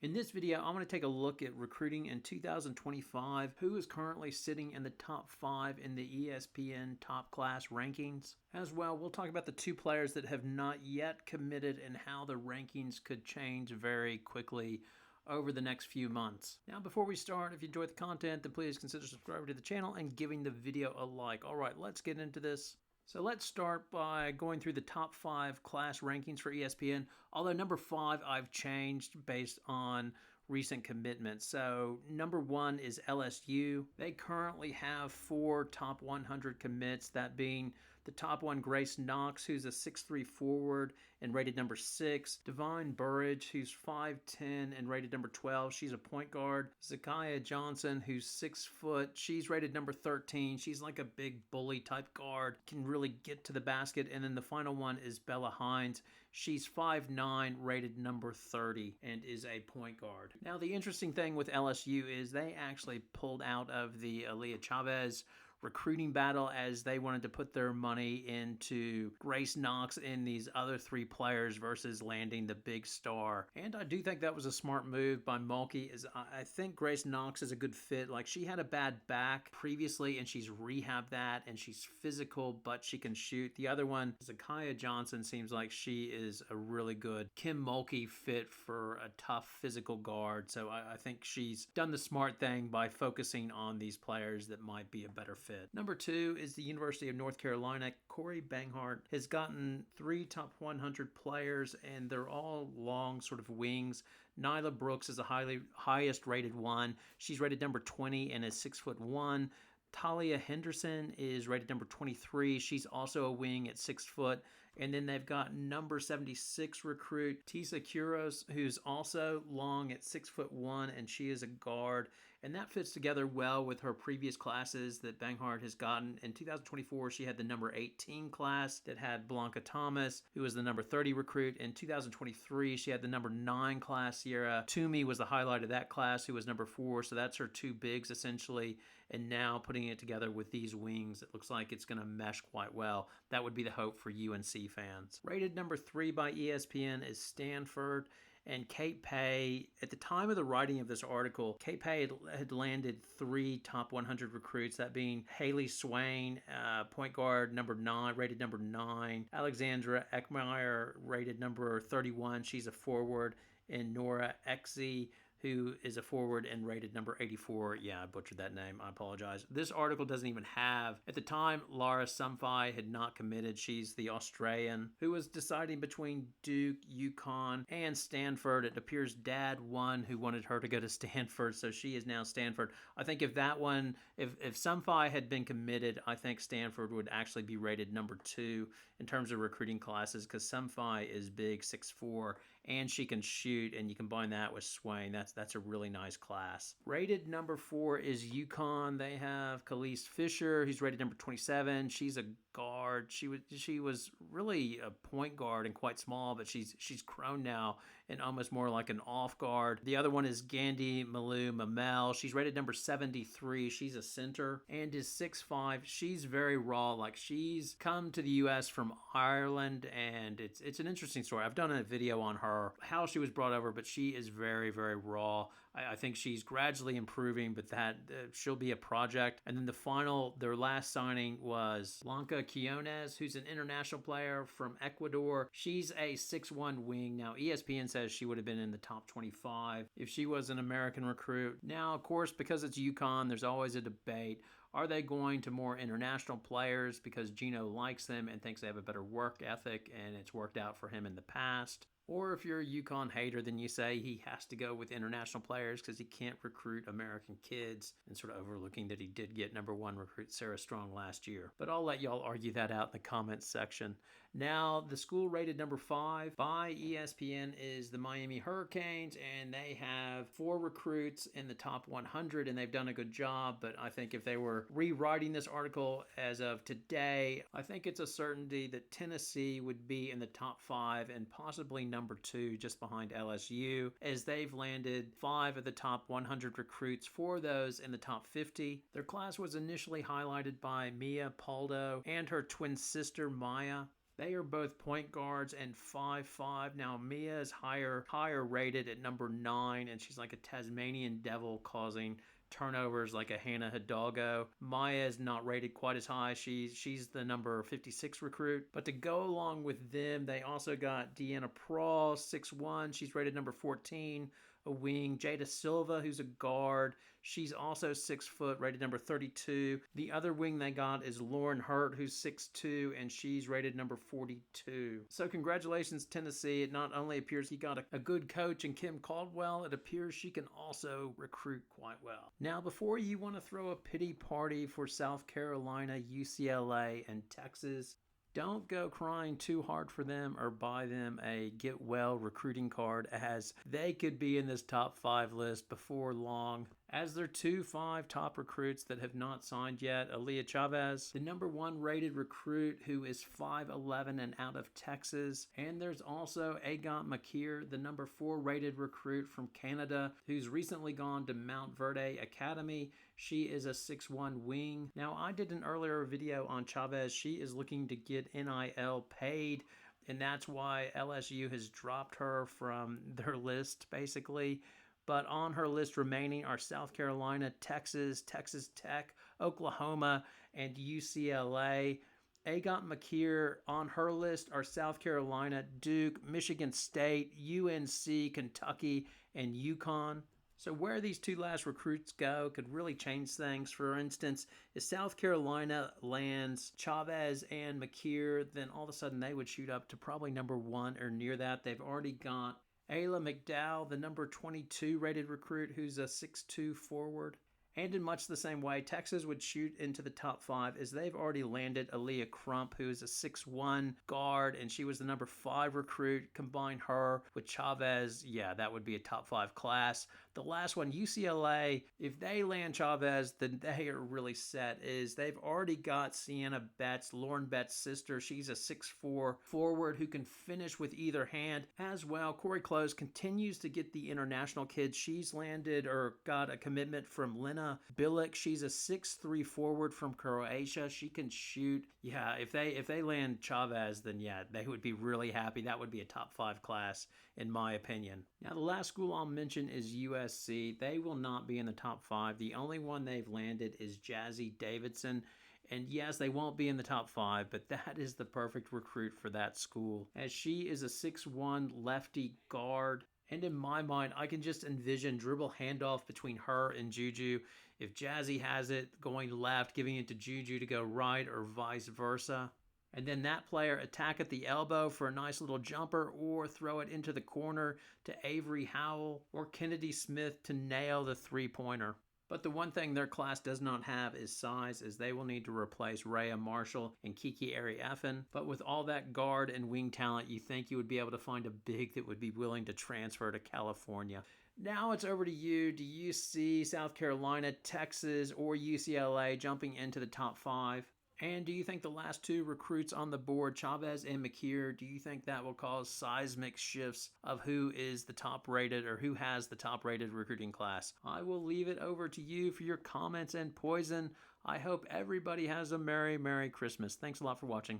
In this video, I'm going to take a look at recruiting in 2025, who is currently sitting in the top 5 in the ESPN top class rankings. As well, we'll talk about the 2 players that have not yet committed and how the rankings could change very quickly over the next few months. Now, before we start, if you enjoyed the content, then please consider subscribing to the channel and giving the video a like. All right, let's get into this. So let's start by going through the top 5 class rankings for ESPN, although number 5 I've changed based on recent commitments. So number 1 is LSU. They currently have 4 top 100 commits, that being the top one, Grace Knox, who's a 6'3 forward and rated number 6. Divine Burridge, who's 5'10 and rated number 12. She's a point guard. Zakiya Johnson, who's 6 foot. She's rated number 13. She's like a big bully type guard. Can really get to the basket. And then the final one is Bella Hines. She's 5'9", rated number 30, and is a point guard. Now, the interesting thing with LSU is they actually pulled out of the Aaliyah Chavez recruiting battle as they wanted to put their money into Grace Knox and these other 3 players versus landing the big star. And I do think that was a smart move by Mulkey. I think Grace Knox is a good fit. Like, she had a bad back previously and she's rehabbed that, and she's physical, but she can shoot. The other one, Zakiya Johnson, seems like she is a really good Kim Mulkey fit for a tough physical guard. So I think she's done the smart thing by focusing on these players that might be a better fit. Number 2 is the University of North Carolina. Corey Banghart has gotten 3 top 100 players, and they're all long sort of wings. Nyla Brooks is the highest rated one. She's rated number 20 and is 6'1". Talia Henderson is rated number 23. She's also a wing at 6 foot. And then they've got number 76 recruit Tisa Kuros, who's also long at 6'1", and she is a guard. And that fits together well with her previous classes that Banghart has gotten. In 2024, she had the number 18 class that had Blanca Thomas, who was the number 30 recruit. In 2023, she had the number 9 class. Sierra Toomey was the highlight of that class, who was number 4. So that's her 2 bigs, essentially. And now putting it together with these wings, it looks like it's going to mesh quite well. That would be the hope for UNC fans. Rated number 3 by ESPN is Stanford. And Kate Pay, at the time of the writing of this article, Kate Pay had landed 3 top 100 recruits, that being Haley Swain, point guard, number 9, rated number 9. Alexandra Eckmeyer, rated number 31. She's a forward. And Nora Exie, who is a forward and rated number 84. Yeah, I butchered that name. I apologize. This article doesn't even have, at the time, Lara Sumfai had not committed. She's the Australian who was deciding between Duke, UConn, and Stanford. It appears Dad won, who wanted her to go to Stanford, so she is now Stanford. I think if that one, if Sumfai had been committed, I think Stanford would actually be rated number 2 in terms of recruiting classes, because Sumfai is big, 6'4", and she can shoot, and you combine that with Swain. That's a really nice class. Rated number 4 is UConn. They have Khalees Fisher, who's rated number 27. She's a guard. She was really a point guard and quite small, but she's grown now and almost more like an off guard. The other one is Gandhi Malou Mamel. She's rated number 73. She's a center and is 6'5". She's very raw. Like, she's come to the U.S. from Ireland, and it's an interesting story. I've done a video on her, how she was brought over, but she is very, very raw. I think she's gradually improving, but that she'll be a project. And then their last signing was Blanca Quiones, who's an international player from Ecuador. She's a 6'1" wing. Now, ESPN says she would have been in the top 25 if she was an American recruit. Now, of course, because it's UConn, there's always a debate. Are they going to more international players because Gino likes them and thinks they have a better work ethic and it's worked out for him in the past? Or if you're a UConn hater, then you say he has to go with international players because he can't recruit American kids, and sort of overlooking that he did get number 1 recruit Sarah Strong last year. But I'll let y'all argue that out in the comments section. Now, the school rated number 5 by ESPN is the Miami Hurricanes, and they have 4 recruits in the top 100, and they've done a good job. But I think if they were rewriting this article as of today, I think it's a certainty that Tennessee would be in the top 5 and possibly number 2 just behind LSU, as they've landed 5 of the top 100 recruits, 4 of those in the top 50. Their class was initially highlighted by Mia Paldo and her twin sister Maya. They are both point guards and 5'5". Now Mia is higher rated at number 9, and she's like a Tasmanian devil causing turnovers like a Hannah Hidalgo. Maya is not rated quite as high. She's the number 56 recruit. But to go along with them, they also got Deanna Prawl, 6'1". She's rated number 14. A wing. Jada Silva, who's a guard. She's also 6 foot, rated number 32. The other wing they got is Lauren Hurt, who's 6'2", and she's rated number 42. So congratulations, Tennessee. It not only appears you got a good coach in Kim Caldwell, it appears she can also recruit quite well. Now, before you want to throw a pity party for South Carolina, UCLA, and Texas, don't go crying too hard for them or buy them a get well recruiting card, as they could be in this top 5 list before long. As their 2-5 top recruits that have not signed yet, Aaliyah Chavez, the number 1 rated recruit who is 5'11" and out of Texas. And there's also Agot the number 4 rated recruit from Canada, who's recently gone to Mount Verde Academy. She is a 6'1" wing. Now, I did an earlier video on Chavez. She is looking to get NIL paid, and that's why LSU has dropped her from their list, basically. But on her list remaining are South Carolina, Texas, Texas Tech, Oklahoma, and UCLA. Agot on her list are South Carolina, Duke, Michigan State, UNC, Kentucky, and UConn. So where these 2 last recruits go could really change things. For instance, if South Carolina lands Chavez and McKeer, then all of a sudden they would shoot up to probably number 1 or near that. They've already got Ayla McDowell, the number 22 rated recruit, who's a 6'2" forward. And in much the same way, Texas would shoot into the top 5 as they've already landed Aaliyah Crump, who is a 6'1" guard, and she was the number 5 recruit. Combine her with Chavez, yeah, that would be a top 5 class. The last one, UCLA, if they land Chavez, then they are really set. They've already got Sienna Betts, Lauren Betts' sister. She's a 6'4" forward who can finish with either hand as well. Corey Close continues to get the international kids. She's landed or got a commitment from Lena Bilic. She's a 6'3" forward from Croatia. She can shoot. Yeah, if they land Chavez, then yeah, they would be really happy. That would be a top 5 class, in my opinion. Now, the last school I'll mention is USC. They will not be in the top 5. The only one they've landed is Jazzy Davidson. And yes, they won't be in the top 5, but that is the perfect recruit for that school, as she is a 6'1" lefty guard. And in my mind, I can just envision dribble handoff between her and Juju. If Jazzy has it, going left, giving it to Juju to go right, or vice versa. And then that player attack at the elbow for a nice little jumper, or throw it into the corner to Avery Howell or Kennedy Smith to nail the 3-pointer. But the one thing their class does not have is size, as they will need to replace Rhea Marshall and Kiki Arieffin. But with all that guard and wing talent, you think you would be able to find a big that would be willing to transfer to California. Now it's over to you. Do you see South Carolina, Texas, or UCLA jumping into the top 5? And do you think the last 2 recruits on the board, Chavez and McKeer, do you think that will cause seismic shifts of who is the top rated or who has the top rated recruiting class? I will leave it over to you for your comments and poison. I hope everybody has a Merry, Merry Christmas. Thanks a lot for watching.